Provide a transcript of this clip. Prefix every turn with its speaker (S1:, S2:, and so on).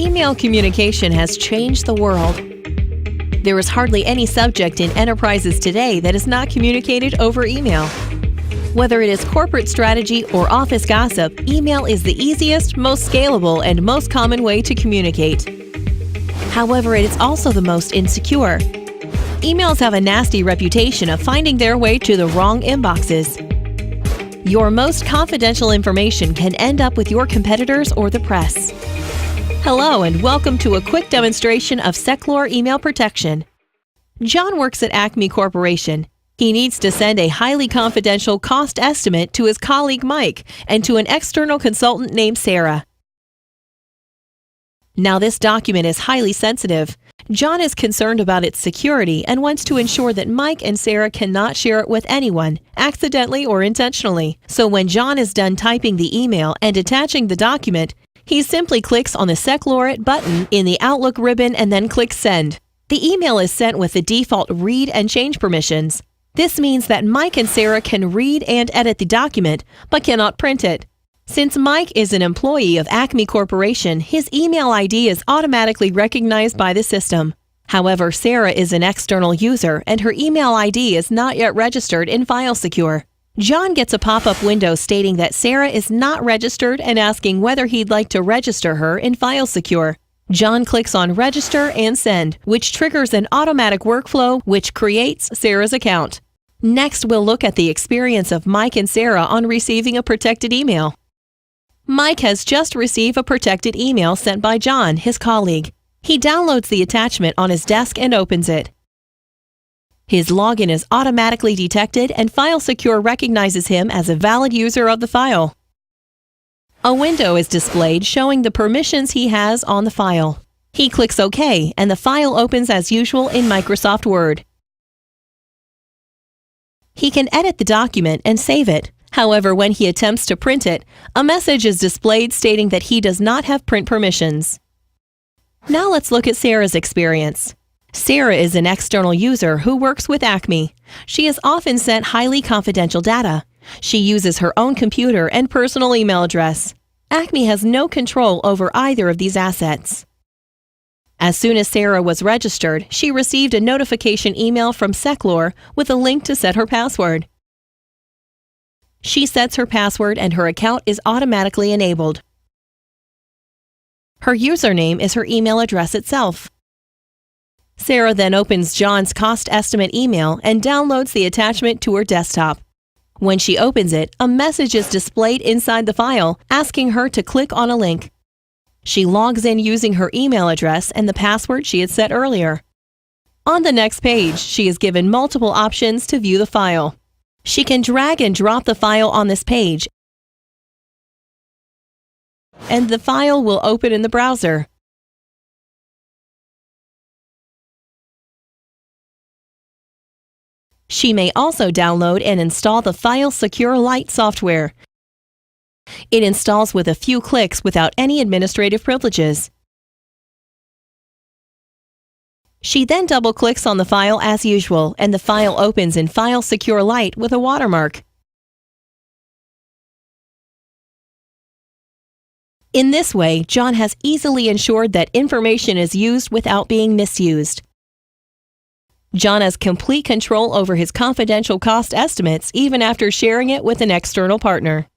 S1: Email communication has changed the world. There is hardly any subject in enterprises today that is not communicated over email. Whether it is corporate strategy or office gossip, email is the easiest, most scalable, and most common way to communicate. However, it is also the most insecure. Emails have a nasty reputation of finding their way to the wrong inboxes. Your most confidential information can end up with your competitors or the press. Hello and welcome to a quick demonstration of Seclore email protection. John works at Acme Corporation. He needs to send a highly confidential cost estimate to his colleague Mike and to an external consultant named Sarah. Now this document is highly sensitive. John is concerned about its security and wants to ensure that Mike and Sarah cannot share it with anyone, accidentally or intentionally. So when John is done typing the email and attaching the document, he simply clicks on the Seclore button in the Outlook ribbon and then clicks Send. The email is sent with the default read and change permissions. This means that Mike and Sarah can read and edit the document, but cannot print it. Since Mike is an employee of Acme Corporation, his email ID is automatically recognized by the system. However, Sarah is an external user and her email ID is not yet registered in Seclore. John gets a pop-up window stating that Sarah is not registered and asking whether he'd like to register her in Seclore. John clicks on Register and Send, which triggers an automatic workflow which creates Sarah's account. Next, we'll look at the experience of Mike and Sarah on receiving a protected email. Mike has just received a protected email sent by John, his colleague. He downloads the attachment on his desk and opens it. His login is automatically detected and Seclore recognizes him as a valid user of the file. A window is displayed showing the permissions he has on the file. He clicks OK and the file opens as usual in Microsoft Word. He can edit the document and save it. However, when he attempts to print it, a message is displayed stating that he does not have print permissions. Now let's look at Sarah's experience. Sarah is an external user who works with Acme. She is often sent highly confidential data. She uses her own computer and personal email address. Acme has no control over either of these assets. As soon as Sarah was registered, she received a notification email from Seclore with a link to set her password. She sets her password and her account is automatically enabled. Her username is her email address itself. Sarah then opens John's cost estimate email and downloads the attachment to her desktop. When she opens it, a message is displayed inside the file asking her to click on a link. She logs in using her email address and the password she had set earlier. On the next page, she is given multiple options to view the file. She can drag and drop the file on this page, and the file will open in the browser. She may also download and install the Secure Lite software. It installs with a few clicks without any administrative privileges. She then double-clicks on the file as usual, and the file opens in Secure Lite with a watermark. In this way, John has easily ensured that information is used without being misused. John has complete control over his confidential cost estimates even after sharing it with an external partner.